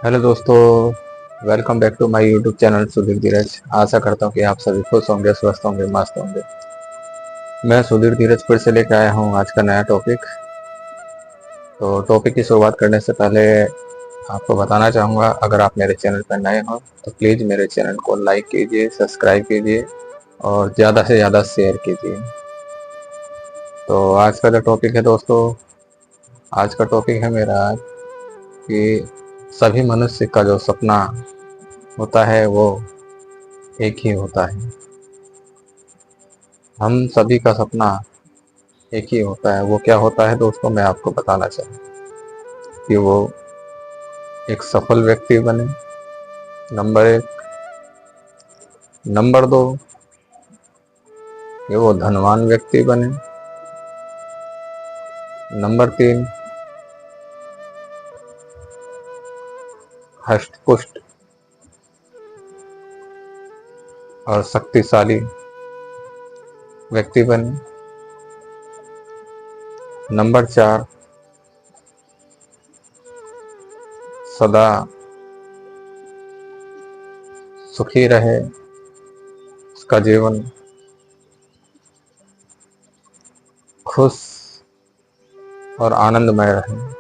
Hello दोस्तों, welcome back to my YouTube channel Sudhir Dheeraj. आशा करता हूँ कि आप सभी खुश होंगे, स्वस्थ होंगे, मस्त होंगे। मैं सुधीर धीरज फिर से लेकर आया हूँ आज का नया टॉपिक। तो टॉपिक की शुरुआत करने से पहले आपको बताना चाहूँगा, अगर आप मेरे चैनल पर नए हो तो प्लीज़ मेरे चैनल को लाइक कीजिए, सब्सक्राइब कीजिए और ज़्यादा से ज़्यादा शेयर कीजिए। तो आज का जो टॉपिक है दोस्तों, आज का टॉपिक है मेरा कि सभी मनुष्य का जो सपना होता है वो एक ही होता है। हम सभी का सपना एक ही होता है। वो क्या होता है दोस्तों, मैं आपको बताना चाहूँ कि वो एक सफल व्यक्ति बने, नंबर एक। नंबर दो, कि वो धनवान व्यक्ति बने। नंबर तीन, हष्ट पुष्ट और शक्तिशाली व्यक्ति बने। नंबर चार, सदा सुखी रहे, उसका जीवन खुश और आनंदमय रहे।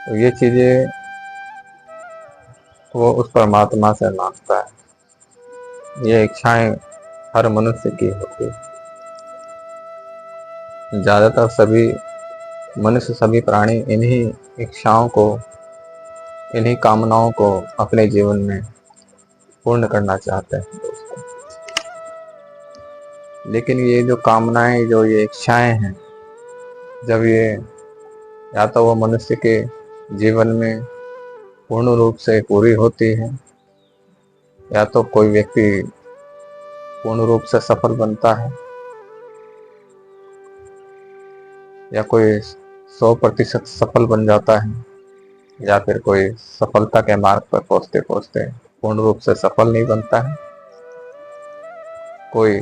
तो ये चीजें वो उस परमात्मा से मांगता है। ये इच्छाएं हर मनुष्य की होती है। ज्यादातर सभी मनुष्य, सभी प्राणी इन्हीं इच्छाओं को, इन्हीं कामनाओं को अपने जीवन में पूर्ण करना चाहते हैं दोस्तों। लेकिन ये जो कामनाएं, जो ये इच्छाएं हैं, जब ये या तो वो मनुष्य के जीवन में पूर्ण रूप से पूरी होती है, या तो कोई व्यक्ति पूर्ण रूप से सफल बनता है, या कोई 100% सफल बन जाता है, या फिर कोई सफलता के मार्ग पर पहुंचते पहुंचते पूर्ण रूप से सफल नहीं बनता है। कोई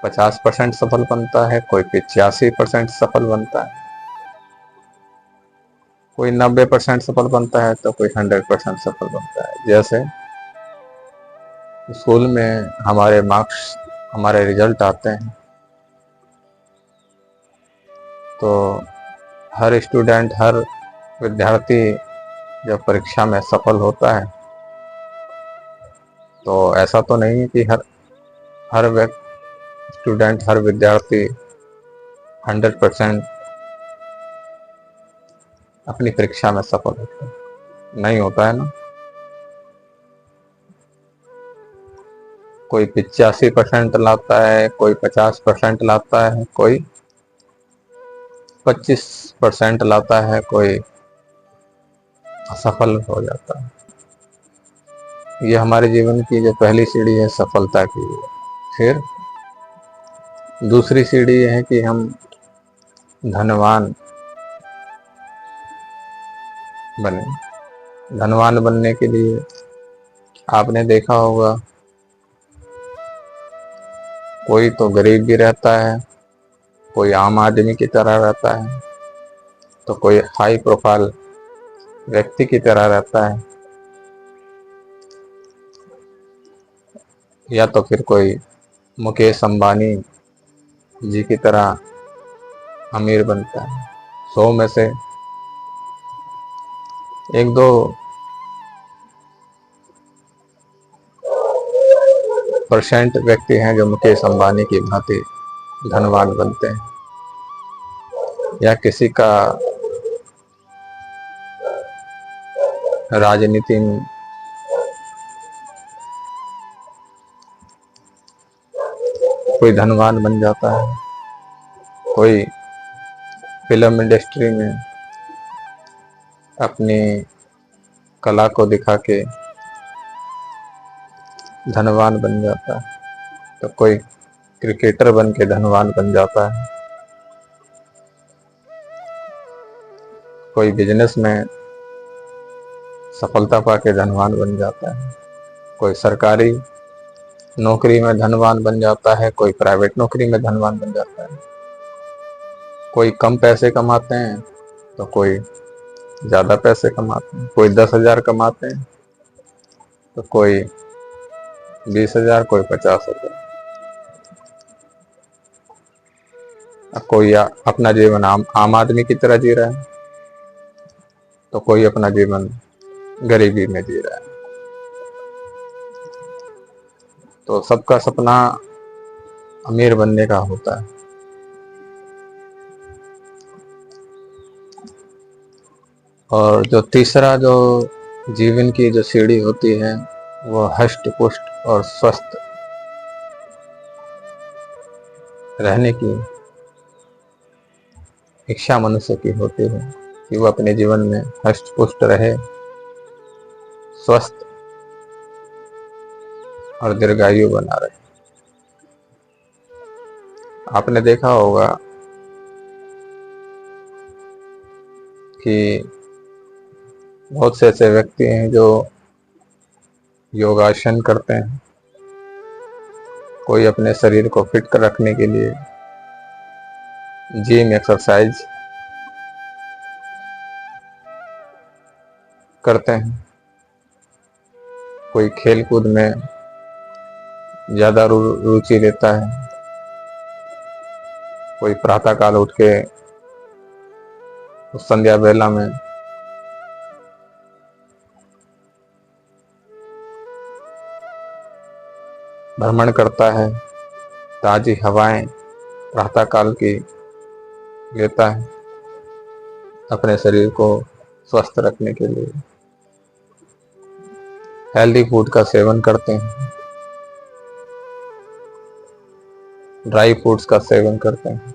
50% सफल बनता है, कोई 85% सफल बनता है, कोई 90% सफल बनता है, तो कोई 100% सफल बनता है। जैसे स्कूल में हमारे मार्क्स, हमारे रिजल्ट आते हैं, तो हर स्टूडेंट, हर विद्यार्थी जब परीक्षा में सफल होता है, तो ऐसा तो नहीं है कि हर स्टूडेंट, हर विद्यार्थी 100% अपनी परीक्षा में सफल होता है। नहीं होता है ना। कोई 85% लाता है, कोई 50% लाता है, कोई 25% लाता है, कोई असफल हो जाता है। ये हमारे जीवन की जो पहली सीढ़ी है सफलता की। फिर दूसरी सीढ़ी ये है कि हम धनवान बने। धनवान बनने के लिए आपने देखा होगा, कोई तो गरीब भी रहता है, कोई आम आदमी की तरह रहता है, तो कोई हाई प्रोफाइल व्यक्ति की तरह रहता है, या तो फिर कोई मुकेश अंबानी जी की तरह अमीर बनता है। 100 में से एक दो परसेंट व्यक्ति हैं जो मुकेश अंबानी की भांति धनवान बनते हैं, या किसी का राजनीति में कोई धनवान बन जाता है, कोई फिल्म इंडस्ट्री में अपनी कला को दिखा के धनवान बन जाता है, तो कोई क्रिकेटर बन के धनवान बन जाता है, कोई बिजनेस में सफलता पाके धनवान बन जाता है, कोई सरकारी नौकरी में धनवान बन जाता है, कोई प्राइवेट नौकरी में धनवान बन जाता है, कोई कम पैसे कमाते हैं तो कोई ज़्यादा पैसे कमाते हैं, कोई 10,000 कमाते हैं तो कोई 20,000, कोई 50,000। अब कोई अपना जीवन आम आदमी की तरह जी रहा है तो कोई अपना जीवन गरीबी में जी रहा है। तो सबका सपना अमीर बनने का होता है। और जो तीसरा जो जीवन की जो सीढ़ी होती है वो हष्ट पुष्ट और स्वस्थ रहने की इच्छा मनुष्य की होती है कि वो अपने जीवन में हष्ट पुष्ट रहे, स्वस्थ और दीर्घायु बना रहे। आपने देखा होगा कि बहुत से ऐसे व्यक्ति हैं जो योगासन करते हैं, कोई अपने शरीर को फिट कर रखने के लिए जिम एक्सरसाइज करते हैं, कोई खेल कूद में ज़्यादा रुचि लेता है, कोई प्रातः काल उठ के उस संध्या बेला में भ्रमण करता है, ताज़ी हवाएं प्रातः काल की लेता है अपने शरीर को स्वस्थ रखने के लिए। हेल्दी फूड का सेवन करते हैं, ड्राई फ्रूट्स का सेवन करते हैं,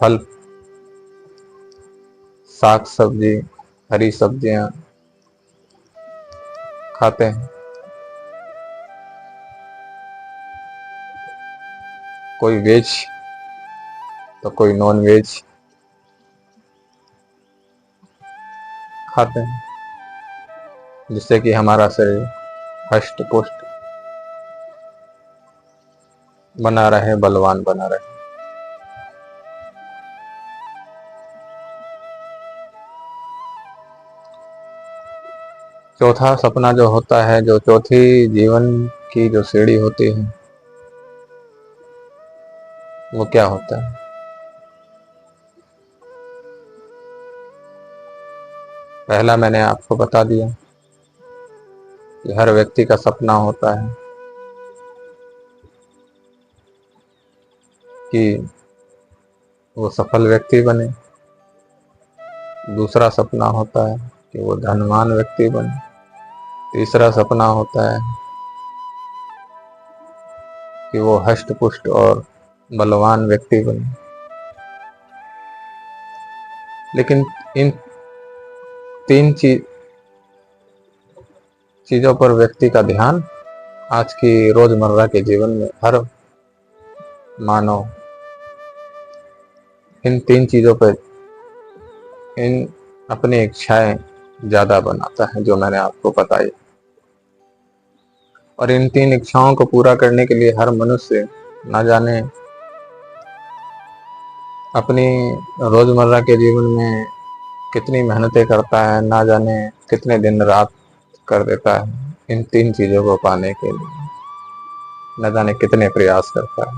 फल साग सब्जी हरी सब्जियां खाते हैं, कोई वेज तो कोई नॉन वेज खाते हैं, जिससे कि हमारा शरीर हष्ट पुष्ट बना रहे, बलवान बना रहे। चौथा सपना जो होता है, जो चौथी जीवन की जो सीढ़ी होती है, वो क्या होता है? पहला मैंने आपको बता दिया कि हर व्यक्ति का सपना होता है कि वो सफल व्यक्ति बने। दूसरा सपना होता है कि वो धनवान व्यक्ति बने। तीसरा सपना होता है कि वो हष्ट पुष्ट और बलवान व्यक्ति बने। लेकिन इन तीन चीजों पर व्यक्ति का ध्यान आज की रोजमर्रा के जीवन में हर मानव इन तीन चीजों पर इन अपनी इच्छाएं ज्यादा बनाता है, जो मैंने आपको बताई। और इन तीन इच्छाओं को पूरा करने के लिए हर मनुष्य ना जाने अपनी रोजमर्रा के जीवन में कितनी मेहनतें करता है, ना जाने कितने दिन रात कर देता है इन तीन चीजों को पाने के लिए, न जाने कितने प्रयास करता है।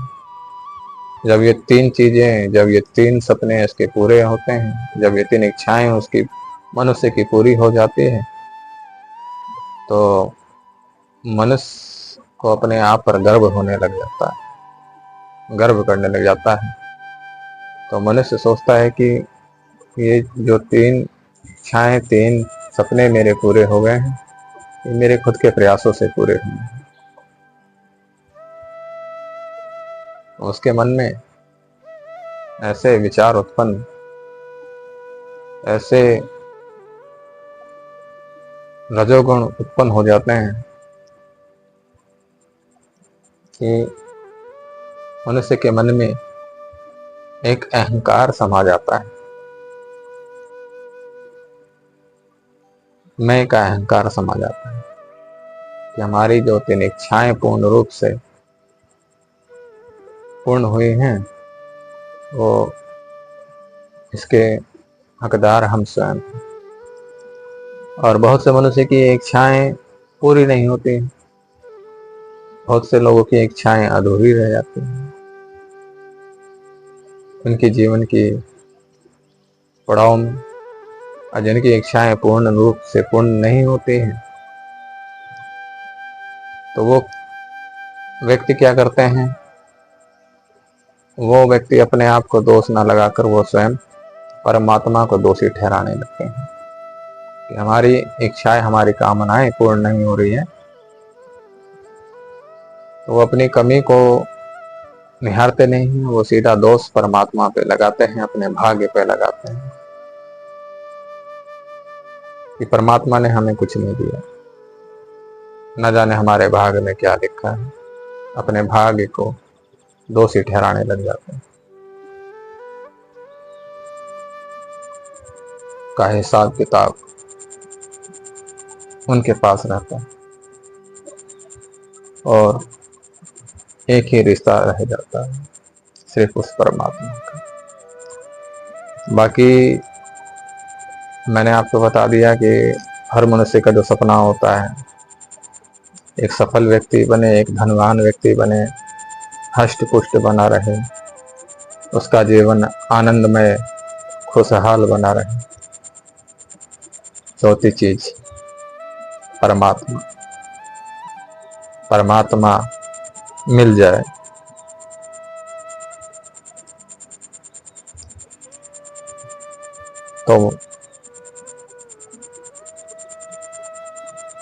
जब ये तीन चीजें, जब ये तीन सपने इसके पूरे होते हैं, जब ये तीन इच्छाएं उसकी मनुष्य की पूरी हो जाती है, तो मनुष्य को अपने आप पर गर्व होने लग जाता है, गर्व करने लग जाता है। तो मनुष्य सोचता है कि ये जो तीन इच्छाएं, तीन सपने मेरे पूरे हो गए हैं, ये मेरे खुद के प्रयासों से पूरे हुए हैं। उसके मन में ऐसे विचार उत्पन्न, ऐसे रजोगुण उत्पन्न हो जाते हैं कि मनुष्य के मन में एक अहंकार समा जाता है। मैं का अहंकार समा जाता है कि हमारी जो तीन इच्छाएं पूर्ण रूप से पूर्ण हुई हैं, वो इसके हकदार हम स्वयं हैं। और बहुत से मनुष्य की इच्छाएं पूरी नहीं होती, बहुत से लोगों की इच्छाएं अधूरी रह जाती हैं। उनके जीवन की पड़ाव में और जिनकी इच्छाएं पूर्ण रूप से पूर्ण नहीं होती हैं, तो वो व्यक्ति क्या करते हैं, वो व्यक्ति अपने आप को दोष न लगाकर वो स्वयं परमात्मा को दोषी ठहराने लगते हैं कि हमारी इच्छाएं, हमारी कामनाएं पूर्ण नहीं हो रही है। तो वो अपनी कमी को निहारते नहीं हैं, वो सीधा दोष परमात्मा पे लगाते हैं, अपने भाग्य पे लगाते हैं कि परमात्मा ने हमें कुछ नहीं दिया, न जाने हमारे भाग्य में क्या लिखा है। अपने भाग्य को दोषी ठहराने लग जाते हैं। का हिसाब किताब उनके पास रहता है और एक ही रिश्ता रह जाता है, सिर्फ उस परमात्मा का। बाकी मैंने आपको बता दिया कि हर मनुष्य का जो सपना होता है, एक सफल व्यक्ति बने, एक धनवान व्यक्ति बने, हष्ट पुष्ट बना रहे, उसका जीवन आनंदमय खुशहाल बना रहे। चौथी चीज परमात्मा, परमात्मा मिल जाए तो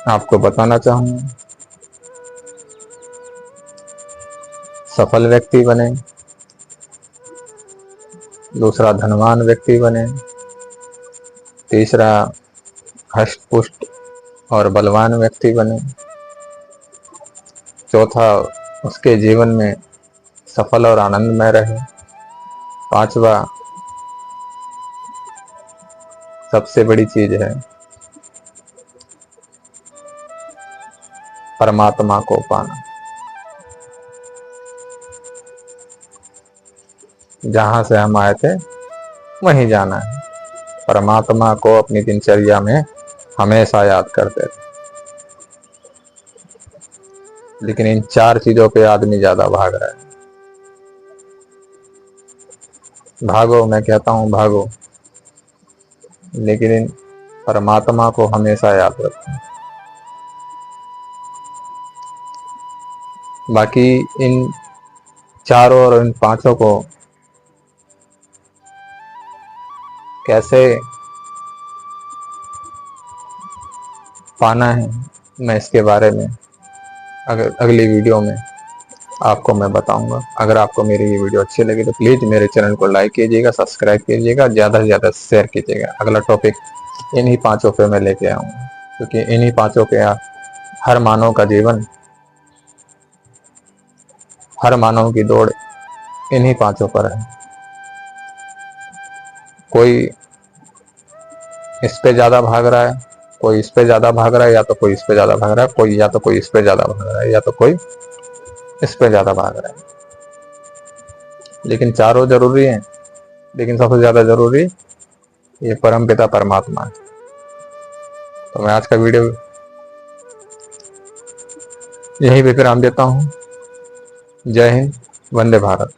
आपको बताना चाहूंगा, सफल व्यक्ति बने, दूसरा धनवान व्यक्ति बने, तीसरा हष्ट पुष्ट और बलवान व्यक्ति बने, चौथा उसके जीवन में सफल और आनंदमय रहे, पांचवा सबसे बड़ी चीज है परमात्मा को पाना। जहां से हम आए थे वहीं जाना है। परमात्मा को अपनी दिनचर्या में हमेशा याद करते थे, लेकिन इन चार चीजों पे आदमी ज्यादा भाग रहा है। भागो, मैं कहता हूं भागो, लेकिन इन परमात्मा को हमेशा याद रखो। बाकी इन चारों और इन पांचों को कैसे पाना है, मैं इसके बारे में अगली वीडियो में आपको मैं बताऊंगा। अगर आपको मेरी ये वीडियो अच्छी लगी तो प्लीज मेरे चैनल को लाइक कीजिएगा, सब्सक्राइब कीजिएगा, ज्यादा से ज्यादा शेयर कीजिएगा। अगला टॉपिक इन्हीं पांचों पे मैं लेके आऊंगा, क्योंकि इन्हीं पांचों पे हर मानव का जीवन, हर मानव की दौड़ इन्हीं पांचों पर है। कोई इस पे ज्यादा भाग रहा है, कोई इस पे ज्यादा भाग रहा है, या तो कोई इस पे ज्यादा भाग रहा है, कोई या तो कोई इस पे ज्यादा भाग रहा है, या तो कोई इस पे ज्यादा भाग रहा है। लेकिन चारों जरूरी हैं, लेकिन सबसे ज्यादा जरूरी ये परमपिता परमात्मा है। तो मैं आज का वीडियो यही विराम देता हूँ। जय हिंद, वंदे भारत।